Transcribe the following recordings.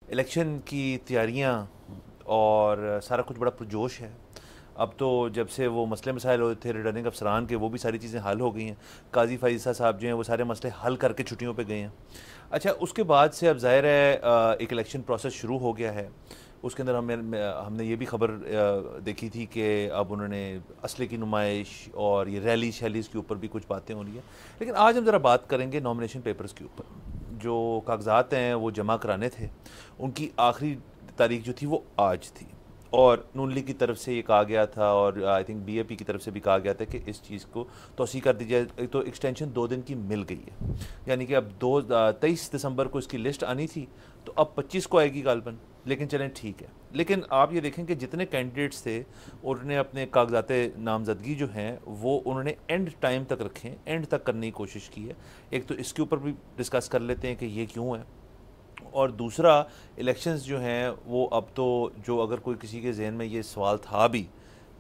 Election کی تیاریاں اور سارا کچھ بڑا پرجوش ہے. اب تو جب سے وہ مسئلے مسائل ہوئے تھے ریٹرننگ افسران کے، وہ بھی ساری چیزیں حل ہو گئی ہیں. قاضی فائزہ صاحب جو ہیں وہ سارے مسئلے حل کر کے چھٹیوں پہ گئے ہیں. اچھا، اس کے بعد سے اب ظاہر ہے ایک الیکشن پروسیس شروع ہو گیا ہے. اس کے اندر ہم نے یہ بھی خبر دیکھی تھی کہ اب انہوں نے اسلحے کی نمائش اور یہ ریلیز کے اوپر بھی کچھ باتیں ہو رہی ہیں. لیکن آج ہم ذرا بات کریں گے نامینیشن پیپرز کے اوپر. جو کاغذات ہیں وہ جمع کرانے تھے، ان کی آخری تاریخ جو تھی وہ آج تھی، اور نون لیگ کی طرف سے یہ کہا گیا تھا اور آئی تھنک بی اے پی کی طرف سے بھی کہا گیا تھا کہ اس چیز کو توسیع کر دی جائے. تو ایکسٹینشن 2 دن کی مل گئی ہے، یعنی کہ اب 23 دسمبر کو اس کی لسٹ آنی تھی، تو اب 25 کو آئے گی غالباً. لیکن چلیں ٹھیک ہے. لیکن آپ یہ دیکھیں کہ جتنے کینڈیڈیٹس تھے انہوں نے اپنے کاغذات نامزدگی جو ہیں وہ انہوں نے اینڈ ٹائم تک رکھیں، اینڈ تک کرنے کی کوشش کی ہے. ایک تو اس کے اوپر بھی ڈسکس کر لیتے ہیں کہ یہ کیوں ہے، اور دوسرا الیکشنز جو ہیں وہ اب تو جو اگر کوئی کسی کے ذہن میں یہ سوال تھا بھی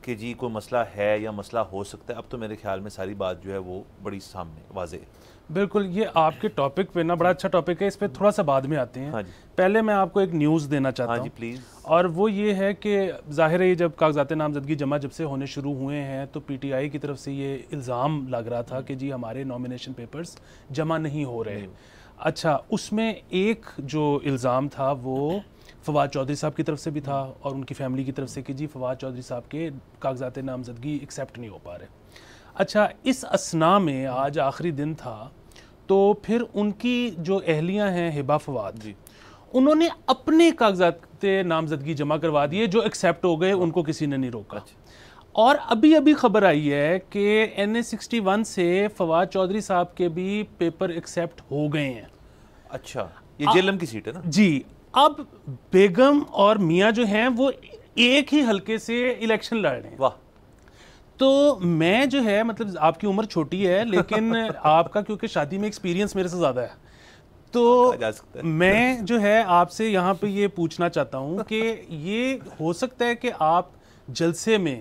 کہ جی کوئی مسئلہ ہے یا مسئلہ ہو سکتا ہے، اب تو میرے خیال میں ساری بات جو ہے وہ بڑی سامنے واضح ہے. بالکل، یہ آپ کے ٹاپک پہ نا بڑا اچھا ٹاپک ہے، اس پہ تھوڑا سا بعد میں آتے ہیں. پہلے میں آپ کو ایک نیوز دینا چاہتا ہوں پلیز. اور وہ یہ ہے کہ ظاہر ہے جب کاغذات نامزدگی جمع جب سے ہونے شروع ہوئے ہیں تو پی ٹی آئی کی طرف سے یہ الزام لگ رہا تھا کہ جی ہمارے نامینیشن پیپرز جمع نہیں ہو رہے. اچھا، اس میں ایک جو الزام تھا وہ فواد چودھری صاحب کی طرف سے بھی تھا اور ان کی فیملی کی طرف سے کہ جی فواد چودھری صاحب کے کاغذات نامزدگی ایکسیپٹ نہیں ہو پا رہے. اچھا، اس اثناء میں آج آخری دن تھا تو پھر ان کی جو اہلیہ ہیں ہبہ فواد، انہوں نے اپنے کاغذات نامزدگی جمع کروا دیے جو ایکسیپٹ ہو گئے، ان کو کسی نے نہیں روکا. اور ابھی خبر آئی ہے کہ NA61 سے فواد چودھری صاحب کے بھی پیپر ایکسیپٹ ہو گئے ہیں. اچھا، یہ جیلم کی سیٹ ہے نا؟ جی. اب بیگم اور میاں جو ہیں وہ ایک ہی حلقے سے الیکشن لڑ رہے ہیں. واہ. تو میں جو ہے مطلب آپ کی عمر چھوٹی ہے لیکن آپ کا کیونکہ شادی میں ایکسپیرینس میرے سے زیادہ ہے، تو میں جو ہے آپ سے یہاں پہ یہ پوچھنا چاہتا ہوں کہ یہ ہو سکتا ہے کہ آپ جلسے میں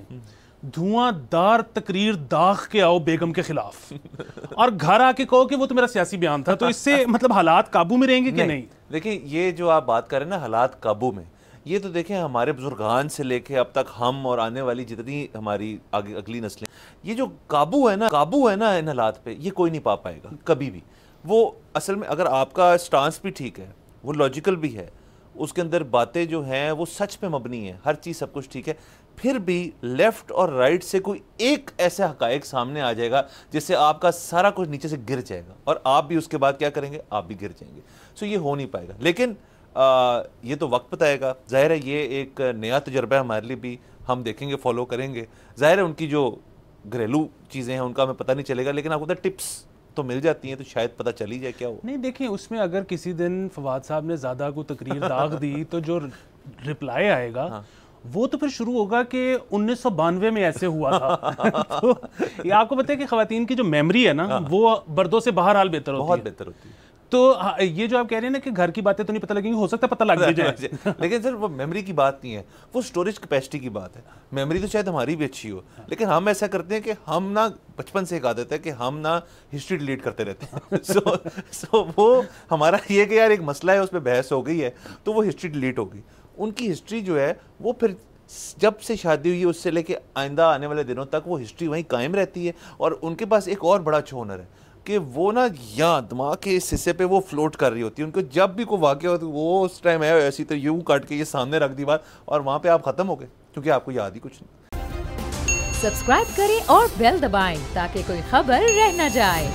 دھواں دار تقریر داغ کے آؤ بیگم کے خلاف اور گھر آ کے کہو کہ وہ تو میرا سیاسی بیان تھا، تو اس سے مطلب حالات قابو میں رہیں گے کہ نہیں؟ دیکھیں، یہ جو آپ بات کر رہے ہیں نا حالات قابو میں، یہ تو دیکھیں ہمارے بزرگان سے لے کے اب تک ہم اور آنے والی جتنی ہماری اگلی نسلیں، یہ جو قابو ہے نا ان حالات پہ، یہ کوئی نہیں پا پائے گا کبھی بھی. وہ اصل میں اگر آپ کا سٹانس بھی ٹھیک ہے، وہ لاجیکل بھی ہے، اس کے اندر باتیں جو ہیں وہ سچ پہ مبنی ہیں، ہر چیز سب کچھ ٹھیک ہے، پھر بھی لیفٹ اور رائٹ سے کوئی ایک ایسے حقائق سامنے آ جائے گا جس سے آپ کا سارا کچھ نیچے سے گر جائے گا اور آپ بھی اس کے بعد کیا کریں گے؟ آپ بھی گر جائیں گے. سو یہ ہو نہیں پائے گا. لیکن یہ تو وقت بتائے گا. ظاہر ہے یہ ایک نیا تجربہ ہے ہمارے لیے بھی، ہم دیکھیں گے، فالو کریں گے. ظاہر ہے ان کی جو گھریلو چیزیں ہیں ان کا ہمیں پتہ نہیں چلے گا، لیکن آپ کو پتہ ٹپس تو مل جاتی ہیں تو شاید پتہ چل ہی جائے کیا ہو. نہیں دیکھیں، اس میں اگر کسی دن فواد صاحب نے زیادہ کو تقریر داغ دی تو جو رپلائی آئے گا وہ تو پھر شروع ہوگا کہ 1992 میں ایسے ہوا تھا. تو یہ آپ کو پتہ ہے کہ خواتین کی جو میموری ہے نا وہ بردوں سے بہرحال بہتر ہوتی ہے، بہت بہتر ہوتی ہے. تو یہ جو آپ کہہ رہے ہیں نا کہ گھر کی باتیں تو نہیں پتہ لگیں گی، ہو سکتا ہے پتہ لگ بھی جائے. لیکن سر وہ میموری کی بات نہیں ہے، وہ سٹوریج کیپیسٹی کی بات ہے. میموری تو شاید ہماری بھی اچھی ہو، لیکن ہم ایسا کرتے ہیں کہ ہم نا بچپن سے ایک عادت ہے کہ ہم نا ہسٹری ڈیلیٹ کرتے رہتے ہیں. سو وہ ہمارا یہ کہ یار ایک مسئلہ ہے، اس پہ بحث ہو گئی ہے تو وہ ہسٹری ڈیلیٹ ہو گئی. ان کی ہسٹری جو ہے وہ پھر جب سے شادی ہوئی اس سے لے کے آئندہ آنے والے دنوں تک وہ ہسٹری وہیں قائم رہتی ہے. اور ان کے پاس ایک اور بڑا اچھا ہنر ہے کہ وہ نا یہاں دماغ کے اس حصے پہ وہ فلوٹ کر رہی ہوتی ہے. ان کو جب بھی کوئی واقعہ ہوتا ہے وہ اس ٹائم ہے ایسی تو یوں کاٹ کے یہ سامنے رکھ دی بات، اور وہاں پہ آپ ختم ہو گئے کیونکہ آپ کو یاد ہی کچھ نہیں. سبسکرائب کریں اور بیل دبائیں تاکہ کوئی خبر رہ نہ جائے.